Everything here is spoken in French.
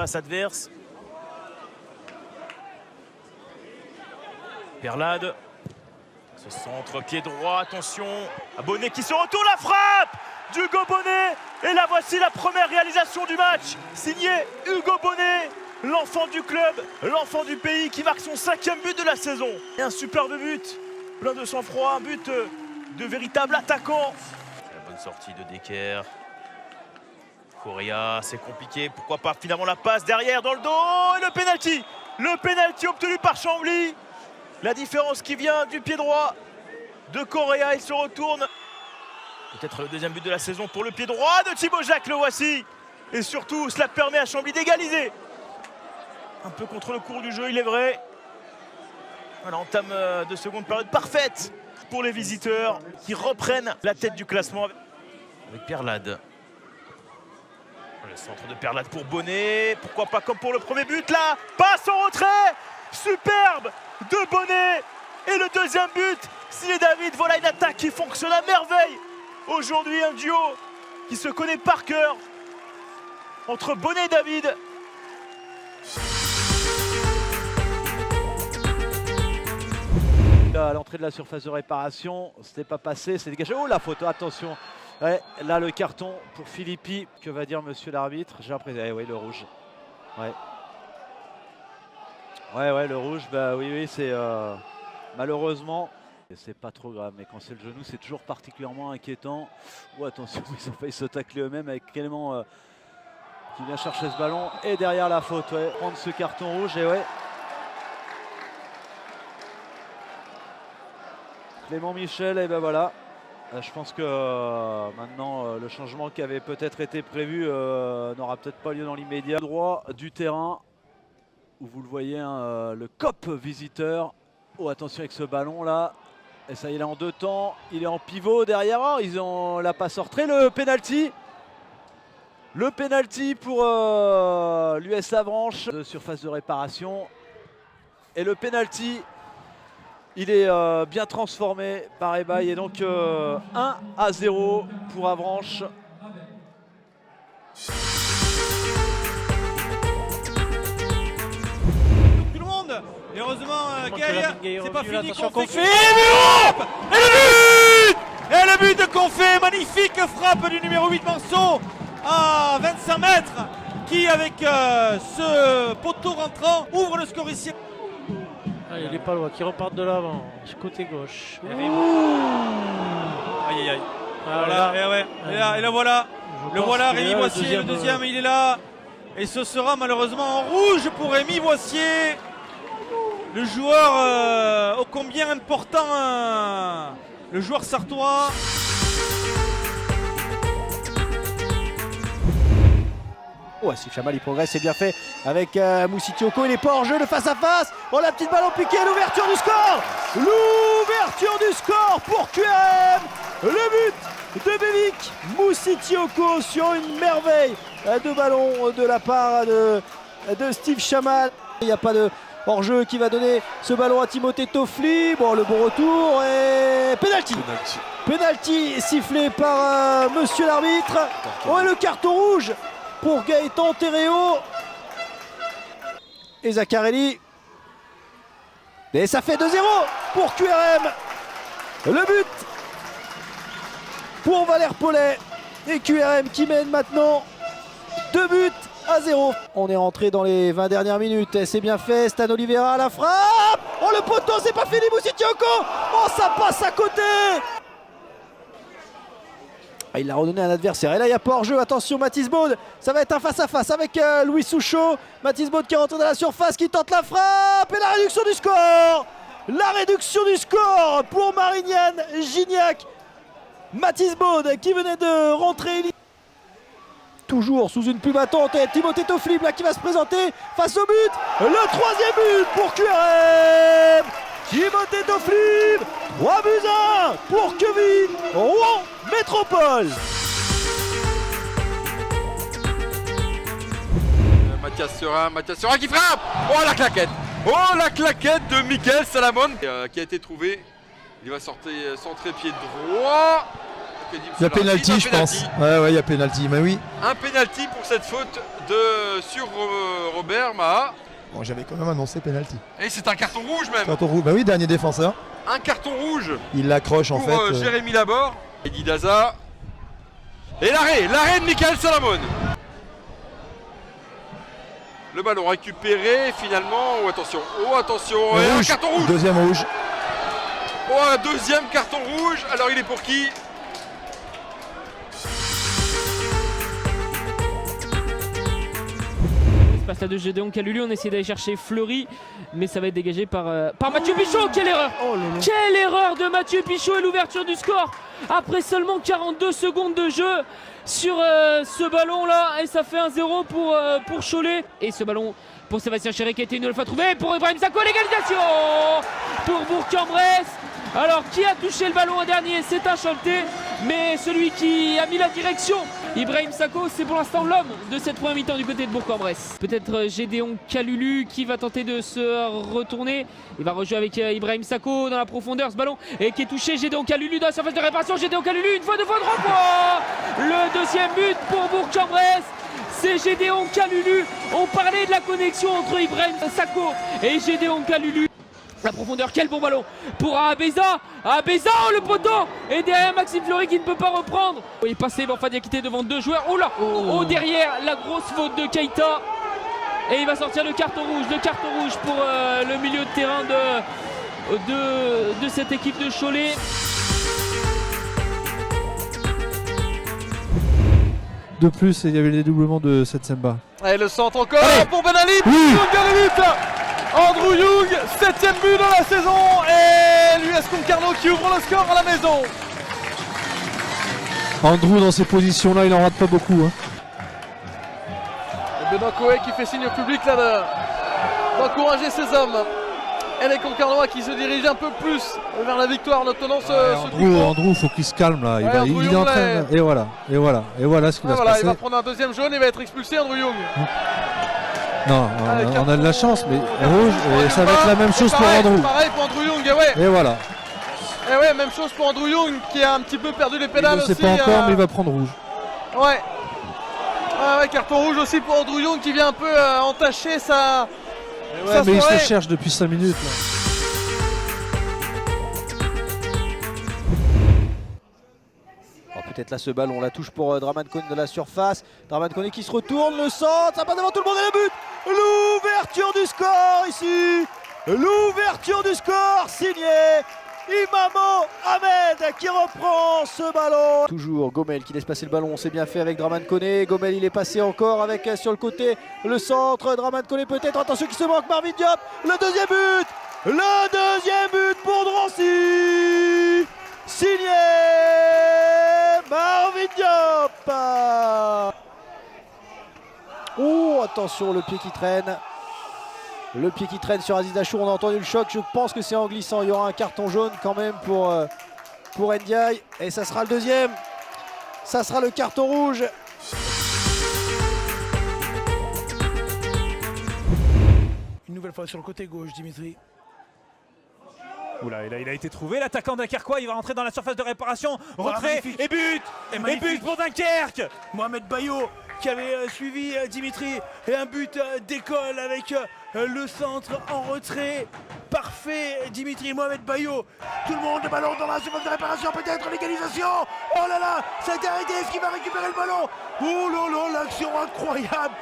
surface adverse. Perlade. Ce centre pied droit, attention. Bonnet qui se retourne, la frappe d'Hugo Bonnet. Et là voici la première réalisation du match. Signé Hugo Bonnet, l'enfant du club, l'enfant du pays qui marque son 5e but de la saison. Et un superbe but, plein de sang-froid, un but de véritable attaquant. La bonne sortie de Decker. Correa, c'est compliqué, pourquoi pas finalement la passe derrière dans le dos. Et le pénalty. Le pénalty obtenu par Chambly. La différence qui vient du pied droit de Correa, il se retourne. Peut-être le 2e but de la saison pour le pied droit de Thibaut Jacques, le voici. Et surtout, cela permet à Chambly d'égaliser. Un peu contre le cours du jeu, il est vrai. Voilà, entame de seconde période parfaite pour les visiteurs qui reprennent la tête du classement avec Perlade. Le centre de Perlade pour Bonnet. Pourquoi pas comme pour le premier but là. Passe en retrait. Superbe de Bonnet. Et le 2e but, signé David. Voilà une attaque qui fonctionne à merveille. Aujourd'hui, un duo qui se connaît par cœur entre Bonnet et David. À l'entrée de la surface de réparation, c'était pas passé, c'est dégagé. Oh la photo, attention. Ouais, là le carton pour Philippi. Que va dire monsieur l'arbitre? J'ai l'impression. Oui, le rouge. Ouais. Ouais, le rouge, bah oui, c'est malheureusement. C'est pas trop grave, mais quand c'est le genou, c'est toujours particulièrement inquiétant. Oh attention, ils ont failli se tacler eux-mêmes avec Clément qui vient chercher ce ballon. Et derrière la faute, ouais, prendre ce carton rouge, et ouais. Clément Michel, et ben voilà. Je pense que maintenant le changement qui avait peut-être été prévu n'aura peut-être pas lieu dans l'immédiat. Droit du terrain, où vous le voyez, hein, le COP visiteur. Oh attention avec ce ballon là. Et ça, il est en 2 temps. Il est en pivot derrière. Oh, ils ont la passe rentrée. Le penalty. Le penalty pour l'US Avranches. De surface de réparation. Et le penalty, il est bien transformé par Ebaye. Et donc 1-0 pour Avranches. Tout le monde. Et heureusement, Gaël, c'est pas fini. Confé. Et le but de Confé, magnifique frappe du numéro 8 Manceau à 25 mètres, qui avec ce poteau rentrant ouvre le score ici. Ah, il est pas loin, qui repart de l'avant, côté gauche. Aïe aïe aïe. Voilà, et là voilà. Le voilà, Rémi Boissier, le deuxième, il est là. Et ce sera malheureusement en rouge pour Rémi Boissier. Le joueur ô combien important, le joueur sartois. Oh, Steve Chamal, il progresse, c'est bien fait avec Moussitioko, il est pas hors jeu, le face-à-face. Oh, la petite balle au piqué, l'ouverture du score. L'ouverture du score pour QRM. Le but de Bévic Moussitioko sur une merveille de ballon de la part de Steve Chamal. Il n'y a pas de hors-jeu qui va donner ce ballon à Timothée Toffoli. Bon, le bon retour et penalty. Penalty sifflé par monsieur l'arbitre. Oh, et le carton rouge pour Gaëtan Terreo et Zaccarelli. Et ça fait 2-0 pour QRM. Le but pour Valère Paulet et QRM qui mène maintenant 2-0. On est rentré dans les 20 dernières minutes et c'est bien fait. Stan Oliveira à la frappe. Oh, le poteau, c'est pas fini. Moussitioko. Oh, ça passe à côté. Ah, il l'a redonné à un adversaire. Et là, il n'y a pas hors-jeu. Attention, Mathis Baud. Ça va être un face-à-face avec Louis Souchot. Mathis Baud qui est rentré dans la surface, qui tente la frappe. Et la réduction du score. La réduction du score pour Marignane Gignac. Mathis Baud qui venait de rentrer. Toujours sous une plume battante. Et Timothée Toffoli là qui va se présenter face au but. Le 3e but pour QRM. Timothée Toffoli. 3-1 pour Kevin Rouen Métropole. Mathias Serin qui frappe. Oh la claquette. Oh la claquette de Mickaël Salamon qui a été trouvé. Il va centrer pied droit. que dit Il y a pénalty, je pense. Ouais, il y a pénalty, mais oui. Un pénalty pour cette faute sur Robert Maha. Bon, j'avais quand même annoncé pénalty. Et c'est un carton rouge même. Carton rouge, bah oui, dernier défenseur. Un carton rouge Il l'accroche en pour fait. Jérémy Laborde. Eddie Daza. Et l'arrêt de Michael Salamone. Le ballon récupéré finalement. Oh attention, et un carton rouge. Deuxième rouge. Oh, un deuxième carton rouge. Alors il est pour qui? Passe là de Gédéon Kalulu, on essaie d'aller chercher Fleury, mais ça va être dégagé par Mathieu Pichot. Quelle erreur! Quelle erreur de Mathieu Pichot et l'ouverture du score après seulement 42 secondes de jeu sur ce ballon là, et ça fait 1-0 pour Cholet. Et ce ballon pour Sébastien Chéret qui a été une nouvelle fois trouvé pour Ibrahim Sako, l'égalisation pour Bourg-en-Bresse. Alors qui a touché le ballon en dernier? C'est un Choletais, mais celui qui a mis la direction, Ibrahim Sako, c'est pour l'instant l'homme de cette première mi-temps du côté de Bourg-en-Bresse. Peut-être Gédéon Kalulu qui va tenter de se retourner. Il va rejouer avec Ibrahim Sako dans la profondeur, ce ballon et qui est touché. Gédéon Kalulu dans la surface de réparation. Gédéon Kalulu, une fois, deux fois, trois fois. Le deuxième but pour Bourg-en-Bresse. C'est Gédéon Kalulu. On parlait de la connexion entre Ibrahim Sako et Gédéon Kalulu. La profondeur, quel bon ballon pour Abeza. Abeza, oh, le poteau. Et derrière Maxime Fleury qui ne peut pas reprendre. Il est passé, mais enfin il a quitté devant deux joueurs. Oh là, oh, derrière la grosse faute de Keita. Et il va sortir le carton rouge pour le milieu de terrain de cette équipe de Cholet. De plus, il y avait le dédoublement de Setsemba. Allez, le centre encore pour Ben Ali. Oui. Andrew Young, 7ème but dans la saison. Et l'US Concarneau qui ouvre le score à la maison. Andrew, dans ces positions-là, il en rate pas beaucoup. Hein. Et Benoît Coé qui fait signe au public là d'encourager ses hommes. Et les Concarnois qui se dirigent un peu plus vers la victoire en obtenant Andrew, faut qu'il se calme là. Il est en train de... Et voilà ce qui va se passer. Il va prendre un deuxième jaune, il va être expulsé, Andrew Young. Non, on a de la chance, mais rouge, et ça va être la même chose pour Andrew. Pareil pour Andrew Young, ouais. Et voilà. Et ouais, même chose pour Andrew Young qui a un petit peu perdu les pédales aussi. Il ne sait pas encore, mais il va prendre rouge. Ouais. Ouais, carton rouge aussi pour Andrew Young qui vient un peu entacher sa mais il se cherche depuis 5 minutes. Là. Peut-être là ce ballon, la touche pour Draman Kone de la surface. Draman Kone qui se retourne, le centre, ça passe devant tout le monde et le but. L'ouverture du score ici. L'ouverture du score signé Imamo Ahmed qui reprend ce ballon. Toujours Gomel qui laisse passer le ballon, c'est bien fait avec Draman Kone. Gomel il est passé encore avec sur le côté le centre. Draman Kone peut-être, attention qui se manque, Marvin Diop. Le deuxième but pour Drancy. Signé Marvin Diop. Oh, attention, le pied qui traîne. Le pied qui traîne sur Aziz Dachour, on a entendu le choc. Je pense que c'est en glissant. Il y aura un carton jaune quand même pour Ndiaye. Et ça sera le deuxième. Ça sera le carton rouge. Une nouvelle fois sur le côté gauche, Dimitri. Oula, il a été trouvé, l'attaquant dunkerquois, il va rentrer dans la surface de réparation, retrait et but. Et but pour Dunkerque. Mohamed Bayo qui avait suivi Dimitri, et un but d'école avec le centre en retrait. Parfait, Dimitri, Mohamed Bayo. Tout le monde, le ballon dans la surface de réparation, peut-être l'égalisation. Oh là là, ça a été arrêté, est-ce qu'il va récupérer le ballon? Oh là là, l'action incroyable.